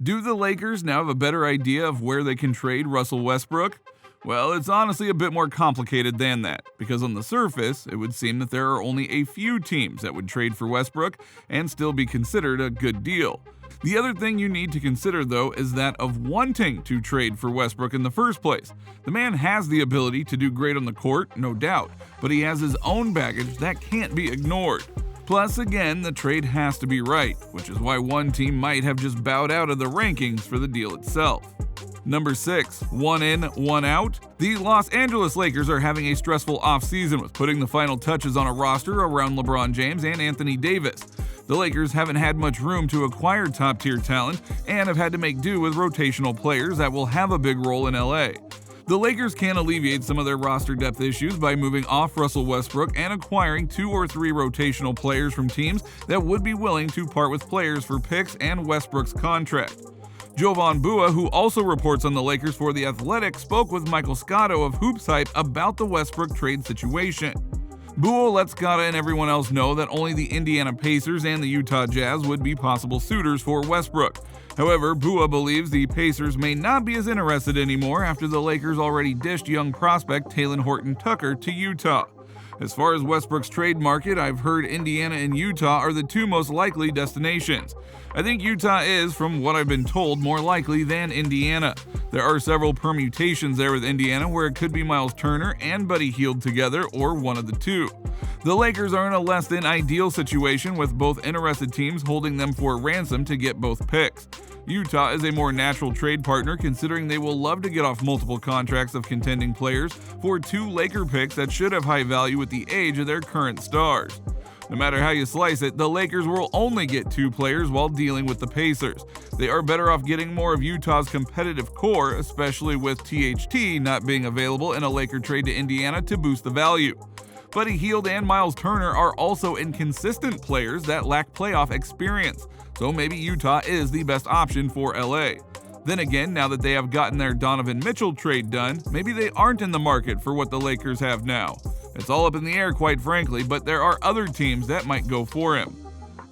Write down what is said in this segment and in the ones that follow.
Do the Lakers now have a better idea of where they can trade Russell Westbrook? Well, it's honestly a bit more complicated than that, because on the surface, it would seem that there are only a few teams that would trade for Westbrook and still be considered a good deal. The other thing you need to consider, though, is that of wanting to trade for Westbrook in the first place. The man has the ability to do great on the court, no doubt, but he has his own baggage that can't be ignored. Plus, again, the trade has to be right, which is why one team might have just bowed out of the rankings for the deal itself. Number 6, one in, one out. The Los Angeles Lakers are having a stressful offseason with putting the final touches on a roster around LeBron James and Anthony Davis. The Lakers haven't had much room to acquire top-tier talent and have had to make do with rotational players that will have a big role in LA. The Lakers can alleviate some of their roster depth issues by moving off Russell Westbrook and acquiring 2 or 3 rotational players from teams that would be willing to part with players for picks and Westbrook's contract. Jovan Bua, who also reports on the Lakers for The Athletic, spoke with Michael Scotto of Hoops Hype about the Westbrook trade situation. Bua let Scotto and everyone else know that only the Indiana Pacers and the Utah Jazz would be possible suitors for Westbrook. However, Bua believes the Pacers may not be as interested anymore after the Lakers already dished young prospect Talen Horton-Tucker to Utah. As far as Westbrook's trade market, I've heard Indiana and Utah are the 2 most likely destinations. I think Utah is, from what I've been told, more likely than Indiana. There are several permutations there with Indiana where it could be Miles Turner and Buddy Hield together, or one of the 2. The Lakers are in a less than ideal situation with both interested teams holding them for ransom to get both picks. Utah is a more natural trade partner considering they will love to get off multiple contracts of contending players for 2 Laker picks that should have high value with the age of their current stars. No matter how you slice it, the Lakers will only get 2 players while dealing with the Pacers. They are better off getting more of Utah's competitive core, especially with THT not being available in a Laker trade to Indiana to boost the value. Buddy Hield and Miles Turner are also inconsistent players that lack playoff experience, so maybe Utah is the best option for LA. Then again, now that they have gotten their Donovan Mitchell trade done, maybe they aren't in the market for what the Lakers have now. It's all up in the air, quite frankly, but there are other teams that might go for him.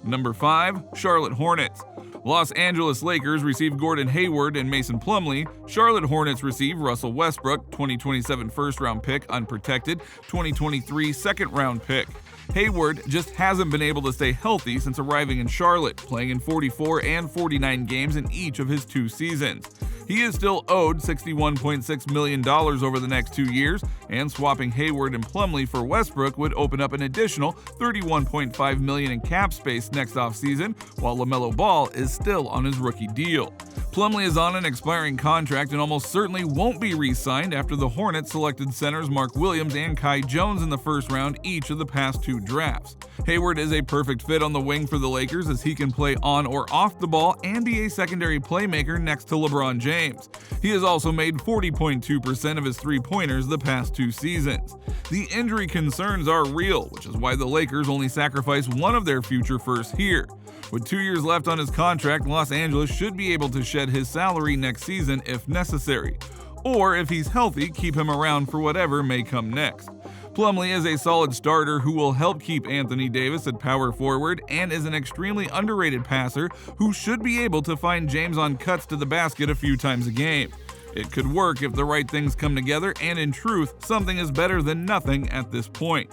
Number 5, Charlotte Hornets. Los Angeles Lakers receive Gordon Hayward and Mason Plumlee. Charlotte Hornets receive Russell Westbrook, 2027 first-round pick, unprotected, 2023 second-round pick. Hayward just hasn't been able to stay healthy since arriving in Charlotte, playing in 44 and 49 games in each of his 2 seasons. He is still owed $61.6 million over the next 2 years, and swapping Hayward and Plumlee for Westbrook would open up an additional $31.5 million in cap space next offseason, while LaMelo Ball is still on his rookie deal. Plumlee is on an expiring contract and almost certainly won't be re-signed after the Hornets selected centers Mark Williams and Kai Jones in the first round each of the past 2 drafts. Hayward is a perfect fit on the wing for the Lakers as he can play on or off the ball and be a secondary playmaker next to LeBron James. He has also made 40.2% of his three-pointers the past 2 seasons. The injury concerns are real, which is why the Lakers only sacrifice one of their future firsts here. With 2 years left on his contract, Los Angeles should be able to shed his salary next season if necessary. Or if he's healthy, keep him around for whatever may come next. Plumlee is a solid starter who will help keep Anthony Davis at power forward and is an extremely underrated passer who should be able to find James on cuts to the basket a few times a game. It could work if the right things come together, and in truth, something is better than nothing at this point.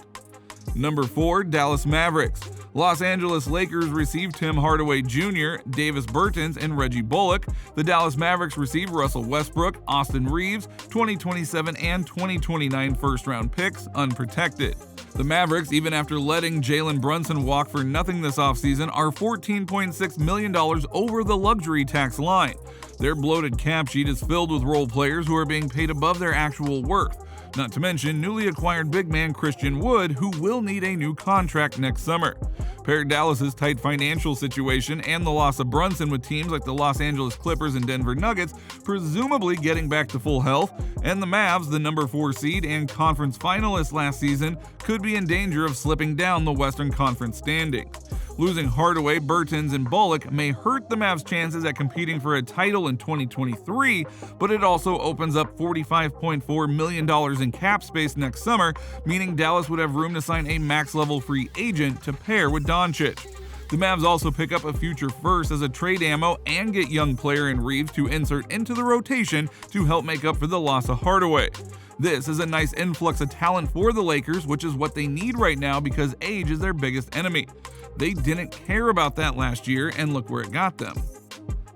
Number 4, Dallas Mavericks. Los Angeles Lakers receive Tim Hardaway Jr., Davis Bertans, and Reggie Bullock. The Dallas Mavericks receive Russell Westbrook, Austin Reeves, 2027 and 2029 first-round picks, unprotected. The Mavericks, even after letting Jalen Brunson walk for nothing this offseason, are $14.6 million over the luxury tax line. Their bloated cap sheet is filled with role players who are being paid above their actual worth. Not to mention newly acquired big man Christian Wood, who will need a new contract next summer. Pair Dallas's tight financial situation and the loss of Brunson with teams like the Los Angeles Clippers and Denver Nuggets presumably getting back to full health, and the Mavs, the number 4 seed and conference finalists last season, could be in danger of slipping down the Western Conference standings. Losing Hardaway, Bertans, and Bullock may hurt the Mavs' chances at competing for a title in 2023, but it also opens up $45.4 million in cap space next summer, meaning Dallas would have room to sign a max-level free agent to pair with Doncic. The Mavs also pick up a future first as a trade ammo and get young player in Reeves to insert into the rotation to help make up for the loss of Hardaway. This is a nice influx of talent for the Lakers, which is what they need right now because age is their biggest enemy. They didn't care about that last year, and look where it got them.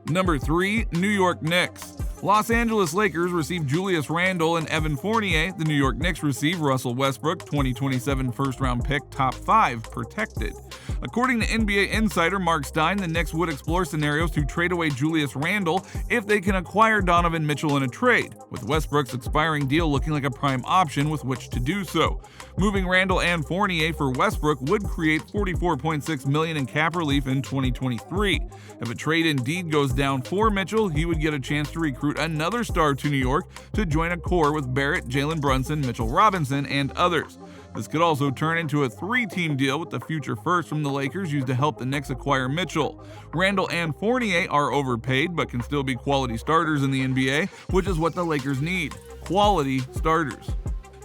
Number 3, New York Knicks. Los Angeles Lakers receive Julius Randle and Evan Fournier. The New York Knicks receive Russell Wesbrook, 2027 first-round pick, top 5, protected. According to NBA insider Marc J, the Knicks would explore scenarios to trade away Julius Randle if they can acquire Donovan Mitchell in a trade, with Westbrook's expiring deal looking like a prime option with which to do so. Moving Randle and Fournier for Westbrook would create $44.6 million in cap relief in 2023. If a trade indeed goes down for Mitchell, he would get a chance to recruit another star to New York to join a core with Barrett, Jalen Brunson, Mitchell Robinson, and others. This could also turn into a 3-team deal with the future first from the Lakers used to help the Knicks acquire Mitchell. Randle and Fournier are overpaid but can still be quality starters in the NBA, which is what the Lakers need. Quality starters.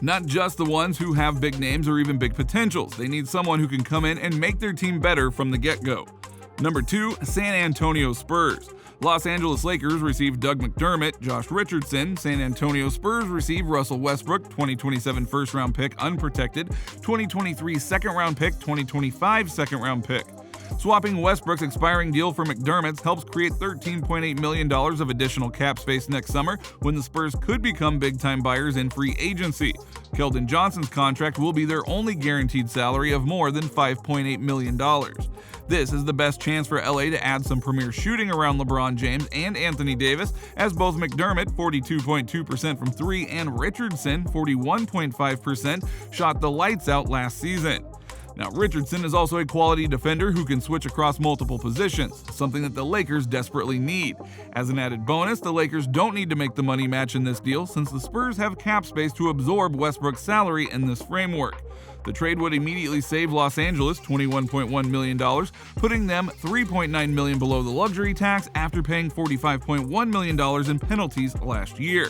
Not just the ones who have big names or even big potentials. They need someone who can come in and make their team better from the get-go. Number 2, San Antonio Spurs. Los Angeles Lakers receive Doug McDermott, Josh Richardson. San Antonio Spurs receive Russell Westbrook, 2027 first-round pick, unprotected, 2023 second-round pick, 2025 second-round pick. Swapping Westbrook's expiring deal for McDermott's helps create $13.8 million of additional cap space next summer when the Spurs could become big-time buyers in free agency. Keldon Johnson's contract will be their only guaranteed salary of more than $5.8 million. This is the best chance for LA to add some premier shooting around LeBron James and Anthony Davis, as both McDermott, 42.2% from 3, and Richardson, 41.5%, shot the lights out last season. Now, Richardson is also a quality defender who can switch across multiple positions, something that the Lakers desperately need. As an added bonus, the Lakers don't need to make the money match in this deal since the Spurs have cap space to absorb Westbrook's salary in this framework. The trade would immediately save Los Angeles $21.1 million, putting them $3.9 million below the luxury tax after paying $45.1 million in penalties last year.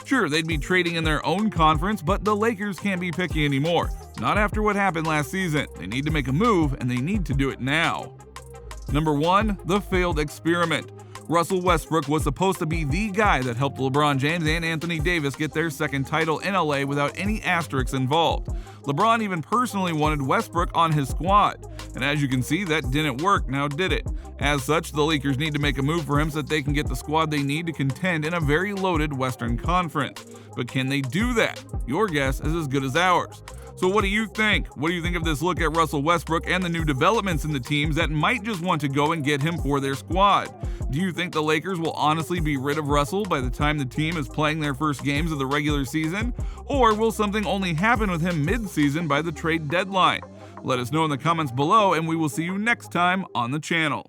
Sure, they'd be trading in their own conference, but the Lakers can't be picky anymore. Not after what happened last season. They need to make a move, and they need to do it now. Number 1, the failed experiment. Russell Westbrook was supposed to be the guy that helped LeBron James and Anthony Davis get their second title in LA without any asterisks involved. LeBron even personally wanted Westbrook on his squad. And as you can see, that didn't work, now did it? As such, the Lakers need to make a move for him so that they can get the squad they need to contend in a very loaded Western Conference. But can they do that? Your guess is as good as ours. So what do you think? What do you think of this look at Russell Westbrook and the new developments in the teams that might just want to go and get him for their squad? Do you think the Lakers will honestly be rid of Russell by the time the team is playing their first games of the regular season? Or will something only happen with him mid-season by the trade deadline? Let us know in the comments below, and we will see you next time on the channel.